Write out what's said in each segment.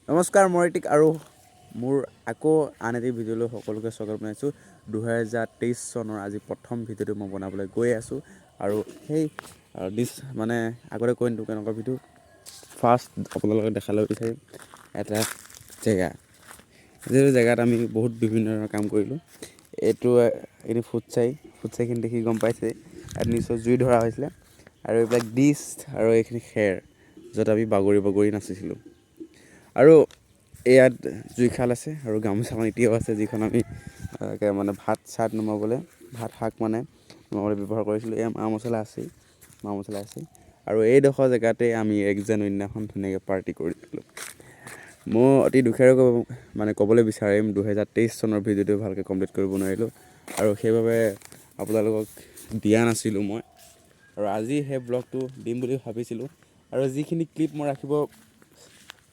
নমস্কাৰ মই ঋতিক আৰু মোৰ আকৌ আন এটি ভিডিঅ'লৈ সকলোকে স্বাগত জনাইছোঁ 2023 চনৰ আজি প্ৰথম ভিডিঅ'টো মই বনাবলৈ গৈ আছোঁ আৰু সেই মানে আগতে কৈ নিদিওঁ কেনেকুৱা ভিডিঅ' ফাৰ্ষ্ট আপোনালোকে দেখালৈ বিচাৰিম এটা জেগা যিটো জেগাত আমি বহুত বিভিন্ন ধৰণৰ কাম কৰিলোঁ এইটো ফুটছাইখিনি দেখি গম পাইছে ইয়াত নিশ্চয় জুই ধৰা হৈছিলে আৰু এইবিলাক ডিছ আৰু এইখিনি খেৰ য'ত আমি বাগৰি নাচিছিলোঁ আৰু ইয়াত জুইশাল আছে আৰু গামোচাখন এতিয়াও আছে যিখন আমি মানে ভাত নমাবলৈ ভাত শাক মানে নমাবলৈ ব্যৱহাৰ কৰিছিলোঁ এয়া মা মছলা আছেই আৰু এইডোখৰ জেগাতে আমি 1 জানুৱাৰী দিনাখন ধুনীয়াকৈ পাৰ্টি কৰিছিলোঁ মই অতি দুখেৰে ক'বলৈ বিচাৰিম 2023 চনৰ ভিডিঅ'টো ভালকৈ কমপ্লিট কৰিব নোৱাৰিলোঁ আৰু সেইবাবে আপোনালোকক দিয়া নাছিলোঁ মই আৰু আজি সেই ব্লগটো দিম বুলি ভাবিছিলোঁ আৰু যিখিনি ক্লিপ মই ৰাখিব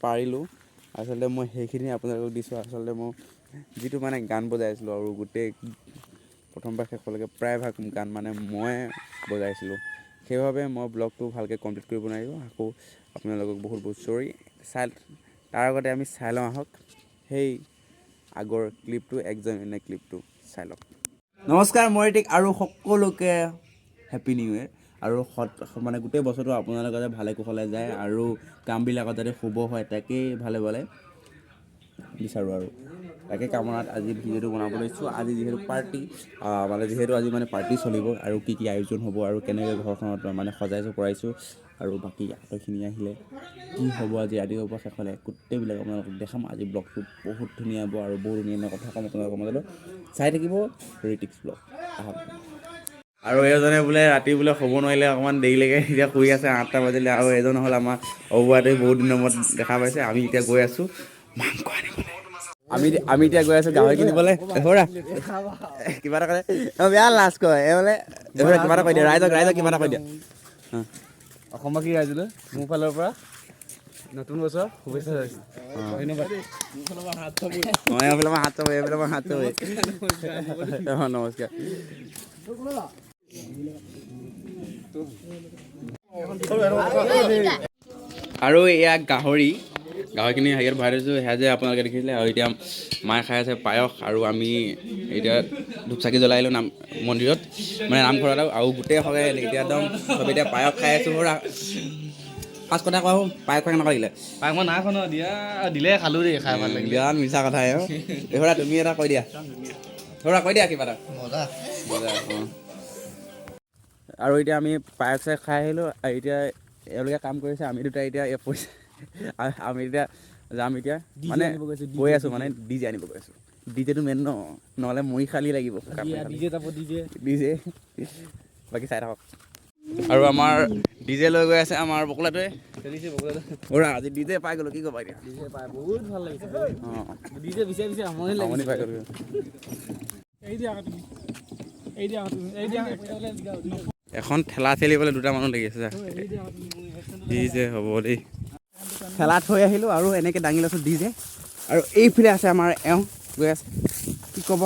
পাৰিলোঁ আচলতে মই সেইখিনি আপোনালোকক দিছোঁ আচলতে মই যিটো মানে গান বজাইছিলোঁ আৰু গোটেই প্ৰথমবাৰ শেষলৈকে প্ৰায়ভাগ গান মানে মই বজাইছিলোঁ সেইবাবে মই ব্লগটো ভালকৈ কমপ্লিট কৰিব নোৱাৰিলোঁ আকৌ আপোনালোকক বহুত চৰি তাৰ আগতে আমি চাই লওঁ আহক সেই আগৰ ক্লিপটো 1 জানুৱাৰী ক্লিপটো চাই লওক নমস্কাৰ মই ঋতিক আৰু সকলোকে হেপী নিউ ইয়েৰ আৰু মানে গোটেই বছৰটো আপোনালোকে যাতে ভালে কুশলে যায় আৰু কামবিলাকত যাতে শুভ হয় তাকেই ভালে বিচাৰোঁ আৰু তাকে কামনাত আজি ভিডিঅ'টো বনাব লৈছোঁ আজি যিহেতু পাৰ্টি আজি পাৰ্টি চলিব আৰু কি আয়োজন হ'ব আৰু কেনেকৈ ঘৰখনত মানে সজাইছোঁ কৰাইছোঁ আৰু বাকী আটাইখিনি আহিলে কি হ'ব আজি ৰাতি হ'ব শেষলৈ গোটেইবিলাক আপোনালোকক দেখাম আজি ব্লগটো বহুত ধুনীয়া হ'ব আৰু বহুত ধুনীয়া কথা ক'ম আপোনালোকৰ মাজলৈ চাই থাকিব ঋতিকছ ব্লগ আহক আৰু এজনে বোলে ৰাতি বোলে শুব নোৱাৰিলে অকণমান দেৰিলৈকে এতিয়া শুই আছে 8টা বাজিলে আৰু এজন হ'ল আমাৰ অবুৱাটোৱে বহুত দিনৰ মূৰত দেখা পাইছে আমি এতিয়া গৈ আছোঁ মাংস আনিবলৈ আমি এতিয়া গৈ আছোঁ গাহৰি কিনিবলৈ কিবা এটা কৰে বেয়া লাজ কৰে বোলে কিবা এটা কৈ দিয়া ৰাইজক কিবা এটা কৈ দিয়া অসমবাসী ৰাইজলৈ মোৰ ফালৰ পৰা নতুন বছৰ শুভেচ্ছা জনাইছোঁ ধন্যবাদ এইফালে মই হাত নমস্কাৰ আৰু এয়া গাহৰিখিনি হেৰিয়াত ভৰাই থৈছোঁ সেয়া যে আপোনালোকে দেখিছিলে আৰু এতিয়া মায়ে খাই আছে পায়স আৰু আমি এতিয়া ধূপ চাকি জ্বলাই আহিলোঁ মন্দিৰত মানে নামঘৰত আৰু গোটেই সদায় এতিয়া একদম চব এতিয়া পায়স খাই আছোঁ ফাৰ্ষ্ট কথা কোৱা পায়স খাই কেনেকুৱা লাগিলে পাক মই নাই খোৱা দিয়া দিলে খালোঁ দেই খাই ভাল লাগিলে বিৰাট মিছা কথাই তুমি এটা কৈ দিয়া কৈ দিয়া কিবা এটা মজা আৰু এতিয়া আমি পায়স চায়স খাই আহিলোঁ আৰু এতিয়া এওঁলোকে কাম কৰিছে আমি দুটা এতিয়া পইচা আমি এতিয়া যাম এতিয়া মানে গৈ আছোঁ মানে ডিজে আনিব গৈ আছোঁ ডিজেটো মেইন নহ'লে মৰি খালি লাগিব ডিজে বাকী চাই থাকক আৰু আমাৰ ডিজে লৈ গৈ আছে আমাৰ বকুলাটোৱে আজি ডিজে পাই গ'লোঁ কি ক'বা এতিয়া বহুত ভাল লাগিছে ডিজে বিচাৰি আমনি পাই গ'লোঁ এখন ঠেলা ঠেলিবলৈ 2টা মানুহ লাগি আছে ডিজে হ'ব দেই ঠেলা থৈ আহিলোঁ আৰু এনেকৈ দাঙি লৈছোঁ ডিজে আৰু এইফালে আছে আমাৰ গৈ আছে কি ক'ব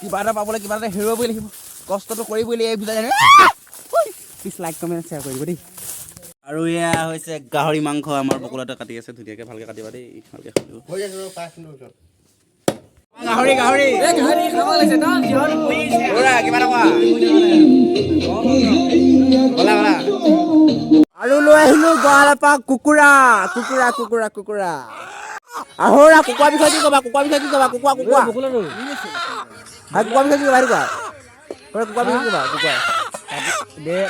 কিবা এটা পাবলৈ কিবা এটা হেৰুৱাবই লাগিব কষ্টটো কৰিবই লাগিব প্লিজ লাইক কমেণ্ট শ্বেয়াৰ কৰিব দেই আৰু এয়া হৈছে গাহৰি মাংস আমাৰ বকুলাতে কাটি আছে ধুনীয়াকৈ ভালকৈ কাটিবা দেই ভালকৈ গাহৰি কিবা এটা আৰু লৈ আহিলোঁ গঁৰালৰ পৰা কুকুৰা আহৰা কুকুৰা বিষয়ে কি ক'বা কুকুৰা বিষয়ে কি ক'বা কুকুৰা বিষয়ে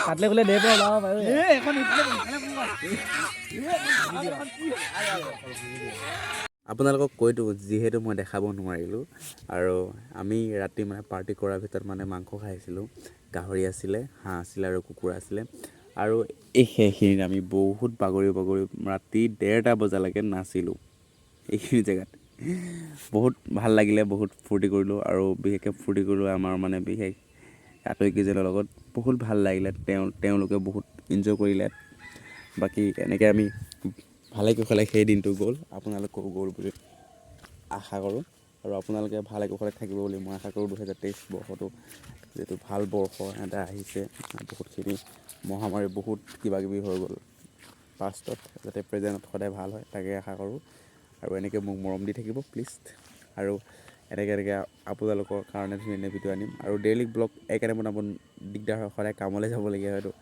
কাটলে গ'লে দে পৰা ওলাব পাৰে আপোনালোকক কৈ দিওঁ যিহেতু মই দেখাব নোৱাৰিলোঁ আৰু আমি ৰাতি মানে পাৰ্টি কৰাৰ ভিতৰত মানে মাংস খাইছিলোঁ গাহৰি আছিলে হাঁহ আছিলে আৰু কুকুৰা আছিলে আৰু সেইখিনিত আমি বহুত বাগৰি ৰাতি 1:30 বজালৈকে নাচিলোঁ এইখিনি জেগাত বহুত ভাল লাগিলে বহুত ফূৰ্তি কৰিলোঁ আৰু বিশেষকৈ ফূৰ্তি কৰিলোঁ আমাৰ মানে বিশেষ আতৰিকেইজনৰ লগত বহুত ভাল লাগিলে তেওঁলোকে বহুত এনজয় কৰিলে বাকী এনেকৈ আমি ভালে কুশলে সেই দিনটো গ'ল আপোনালোকেও গ'ল বুলি আশা কৰোঁ আৰু আপোনালোকে ভালে কুশলে থাকিব বুলি মই আশা কৰোঁ 2023 বৰ্ষটো যিহেতু ভাল বৰ্ষ এটা আহিছে বহুতখিনি মহামাৰী বহুত কিবাকিবি হৈ গ'ল পাষ্টত যাতে প্ৰেজেণ্টত সদায় ভাল হয় তাকে আশা কৰোঁ আৰু এনেকৈ মোক মৰম দি থাকিব প্লিজ। আৰু এনেকৈ আপোনালোকৰ কাৰণে ধুনীয়া ধুনীয়া ভিডিঅ' আনিম। আৰু ডেইলি ব্লগ এইকাৰণে বনাব দিগদাৰ হয়, সদায় কামলৈ যাবলগীয়া হয়তো।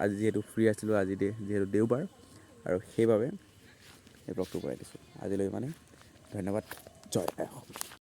আজি যিহেতু ফ্ৰী আছিলোঁ, আজি যিহেতু দেওবাৰ, আৰু সেইবাবে এই ব্লগটো বনাই দিছোঁ। আজিলৈ ইমানেই, ধন্যবাদ, জয় আই অসম।